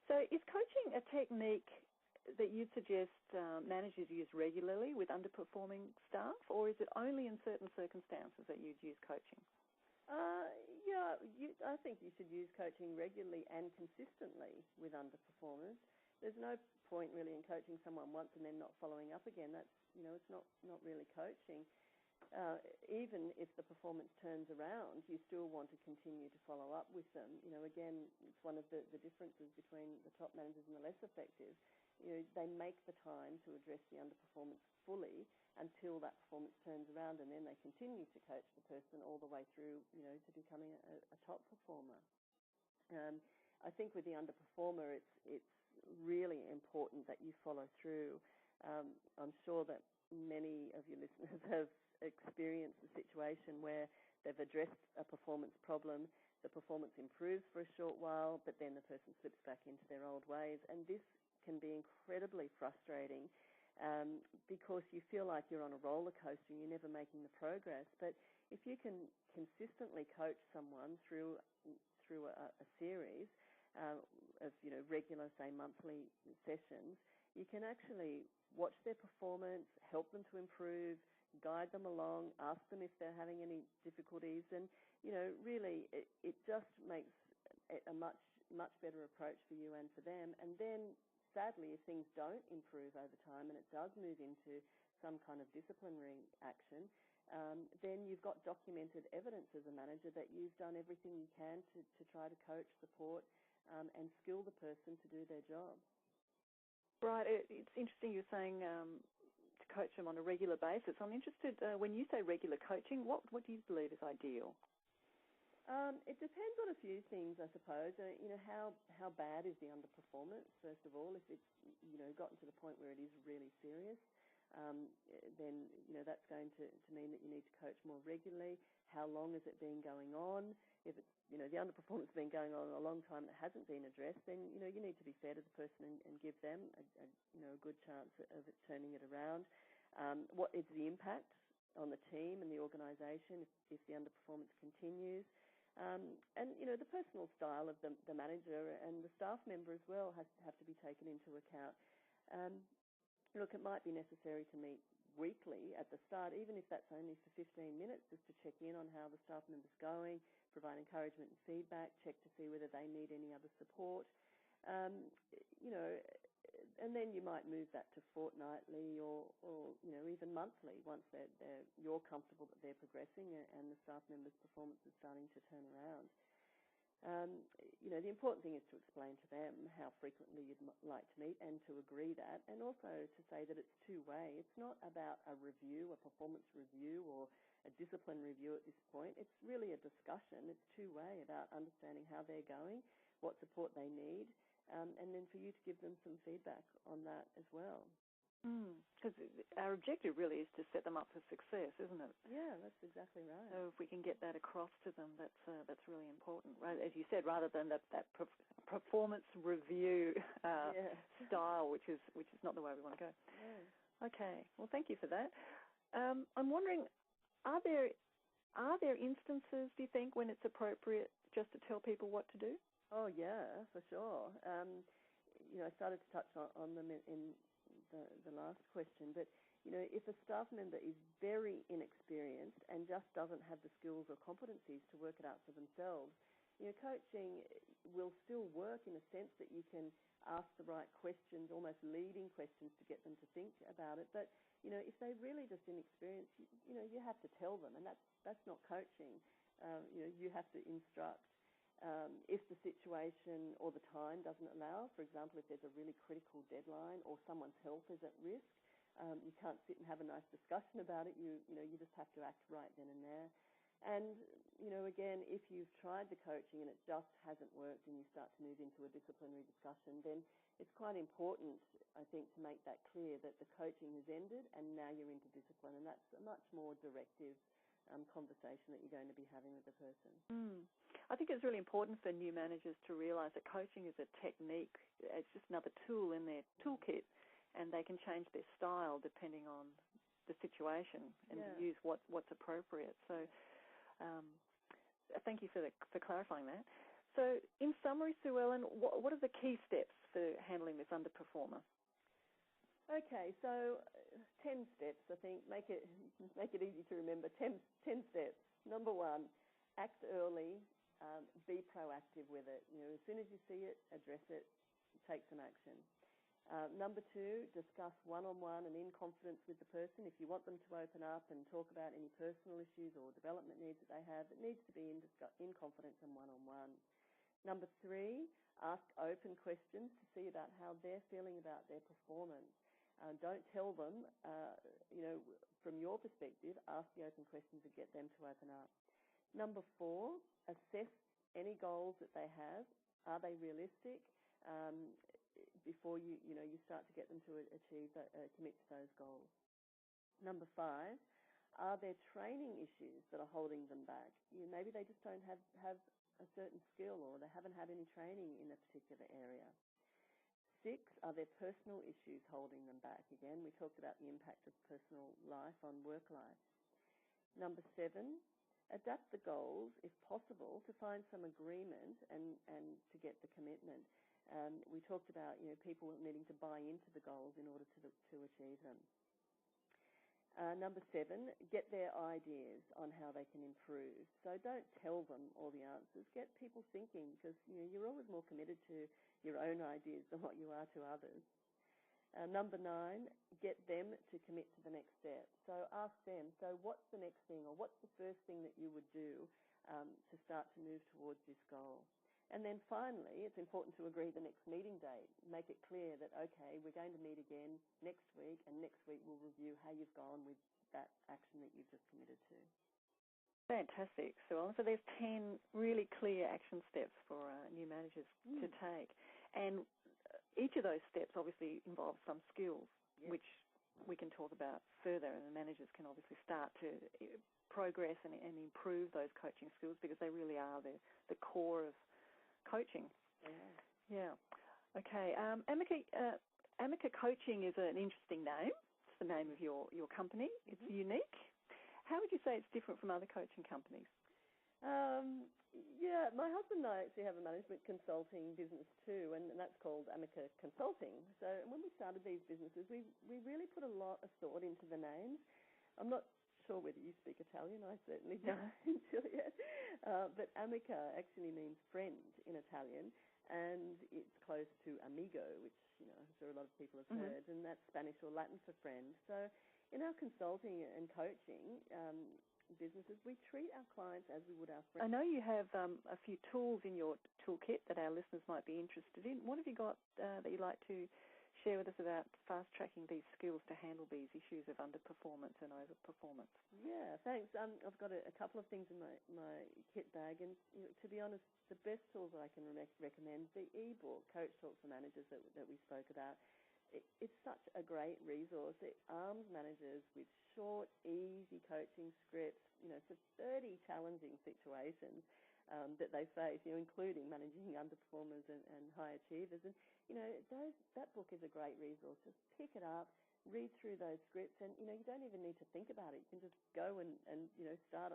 So is coaching a technique that you'd suggest managers use regularly with underperforming staff, or is it only in certain circumstances that you'd use coaching? I think you should use coaching regularly and consistently with underperformers. There's no point really in coaching someone once and then not following up again. That's, it's not really coaching. Even if the performance turns around, you still want to continue to follow up with them. Again, it's one of the differences between the top managers and the less effective. They make the time to address the underperformance fully until that performance turns around, and then they continue to coach the person all the way through, to becoming a top performer. I think with the underperformer, it's really important that you follow through. I'm sure that many of your listeners have experienced a situation where they've addressed a performance problem, the performance improves for a short while, but then the person slips back into their old ways, and this can be incredibly frustrating because you feel like you're on a roller coaster and you're never making the progress. But if you can consistently coach someone through a series of regular, say, monthly sessions, you can actually watch their performance, help them to improve, guide them along, ask them if they're having any difficulties, and really it just makes it a much better approach for you and for them. And then sadly, if things don't improve over time and it does move into some kind of disciplinary action, then you've got documented evidence as a manager that you've done everything you can to try to coach, support, and skill the person to do their job. Right. It's interesting you're saying to coach them on a regular basis. I'm interested, when you say regular coaching, what do you believe is ideal? It depends on a few things, I suppose. How bad is the underperformance, first of all? If it's, gotten to the point where it is really serious, then, that's going to mean that you need to coach more regularly. How long has it been going on? If it's, the underperformance has been going on a long time and it hasn't been addressed, then, you need to be fair to the person and give them a good chance of it turning it around. What is the impact on the team and the organisation if the underperformance continues? And, the personal style of the manager and the staff member as well have to be taken into account. Look, it might be necessary to meet weekly at the start, even if that's only for 15 minutes, just to check in on how the staff member's going, provide encouragement and feedback, check to see whether they need any other support. And then you might move that to fortnightly or even monthly once you're comfortable that they're progressing and the staff member's performance is starting to turn around. The important thing is to explain to them how frequently you'd like to meet and to agree that, and also to say that it's two-way. It's not about a review, a performance review or a discipline review at this point. It's really a discussion. It's two-way about understanding how they're going, what support they need, and then for you to give them some feedback on that as well. Because our objective really is to set them up for success, isn't it? Yeah, that's exactly right. So if we can get that across to them, that's really important. Right? As you said, rather than that performance review style, which is not the way we want to go. Yeah. Okay. Well, thank you for that. I'm wondering, are there instances, do you think, when it's appropriate just to tell people what to do? Oh yeah, for sure. I started to touch on them in the last question, but if a staff member is very inexperienced and just doesn't have the skills or competencies to work it out for themselves, coaching will still work in a sense that you can ask the right questions, almost leading questions to get them to think about it. But if they're really just inexperienced, you have to tell them, and that's not coaching. You have to instruct. If the situation or the time doesn't allow, for example, if there's a really critical deadline or someone's health is at risk, you can't sit and have a nice discussion about it. You just have to act right then and there. And, again, if you've tried the coaching and it just hasn't worked and you start to move into a disciplinary discussion, then it's quite important, I think, to make that clear that the coaching has ended and now you're into discipline, and that's a much more directive conversation that you're going to be having with the person. I think it's really important for new managers to realise that coaching is a technique. It's just another tool in their toolkit, and they can change their style depending on the situation and use what's appropriate. So thank you for clarifying that. So in summary, Sue Ellen, what are the key steps handling this underperformer? Okay, so 10 steps, I think. Make it easy to remember. 10 steps. Number 1, act early, be proactive with it. As soon as you see it, address it, take some action. Number 2, discuss one-on-one and in confidence with the person. If you want them to open up and talk about any personal issues or development needs that they have, it needs to be in confidence and one-on-one. Number 3, ask open questions to see about how they're feeling about their performance. Don't tell them, from your perspective, ask the open questions and get them to open up. Number 4, assess any goals that they have. Are they realistic? Before you start to get them to commit to those goals. Number 5, are there training issues that are holding them back? Maybe they just don't have a certain skill, or they haven't had any training in a particular area. 6, are there personal issues holding them back? Again, we talked about the impact of personal life on work life. Number 7, adapt the goals, if possible, to find some agreement and to get the commitment. We talked about people needing to buy into the goals in order to achieve them. Number 7, get their ideas on how they can improve. So don't tell them all the answers. Get people thinking, because you're always more committed to your own ideas than what you are to others. Number 9, get them to commit to the next step. So ask them, so what's the next thing, or what's the first thing that you would do to start to move towards this goal? And then finally, it's important to agree the next meeting date. Make it clear that, okay, we're going to meet again next week, and next week we'll review how you've gone with that action that you've just committed to. Fantastic, Sue Ellen. So there's 10 really clear action steps for new managers to take. And each of those steps obviously involves some skills, which we can talk about further, and the managers can obviously start to progress and improve those coaching skills, because they really are the core of coaching. Yeah. Okay. Amica Coaching is an interesting name. It's the name of your company. It's unique. How would you say it's different from other coaching companies? My husband and I actually have a management consulting business too, and that's called Amica Consulting. So when we started these businesses, we really put a lot of thought into the names. I'm not sure whether you speak Italian. I certainly don't, Juliet. But Amica actually means friend in Italian, and it's close to amigo, which I'm sure a lot of people have heard, and that's Spanish or Latin for friend. So in our consulting and coaching businesses, we treat our clients as we would our friends. I know you have a few tools in your toolkit that our listeners might be interested in. What have you got that you'd like to share with us about fast-tracking these skills to handle these issues of underperformance and overperformance? Yeah, thanks. I've got a couple of things in my kit bag, and to be honest, the best tools that I can recommend, the e-book, Coachtalk for Managers that we spoke about. It's such a great resource. It arms managers with short, easy coaching scripts, for 30 challenging situations that they face, including managing underperformers and high achievers. And, that book is a great resource. Just pick it up, read through those scripts, and, you don't even need to think about it. You can just go and start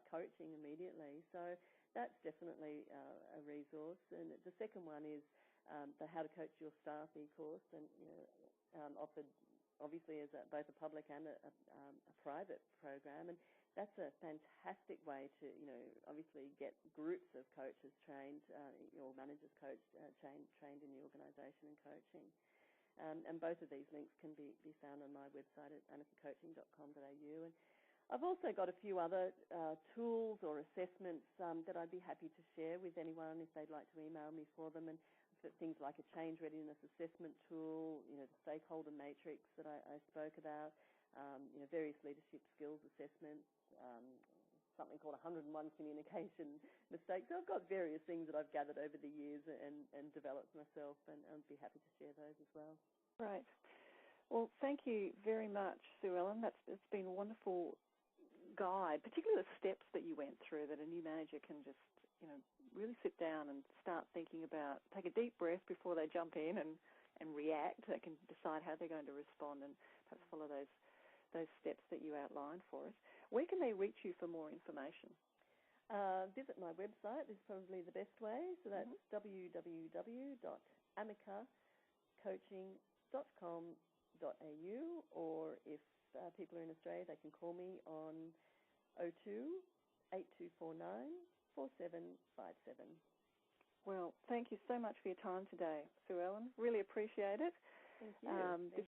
coaching immediately. So that's definitely a resource. And the second one is the How to Coach Your Staff e-course, and offered obviously as both a public and a private program, and that's a fantastic way to obviously get groups of coaches trained, or managers trained in the organisation and coaching. And both of these links can be found on my website at amicacoaching.com.au. And I've also got a few other tools or assessments that I'd be happy to share with anyone if they'd like to email me for them. And things like a change readiness assessment tool, the stakeholder matrix that I spoke about, various leadership skills assessments, something called 101 communication mistakes. So I've got various things that I've gathered over the years and developed myself, and I'd be happy to share those as well. Right. Well, thank you very much, Sue Ellen. It's been a wonderful guide, particularly the steps that you went through, that a new manager can just, really sit down and start thinking about, take a deep breath before they jump in and react. They can decide how they're going to respond and perhaps follow those steps that you outlined for us. Where can they reach you for more information? Visit my website is probably the best way. So that's www.amica coaching.com.au, or if people are in Australia, they can call me on 02 8249 4757. Well, thank you so much for your time today, Sue Ellen. Really appreciate it. Thank you.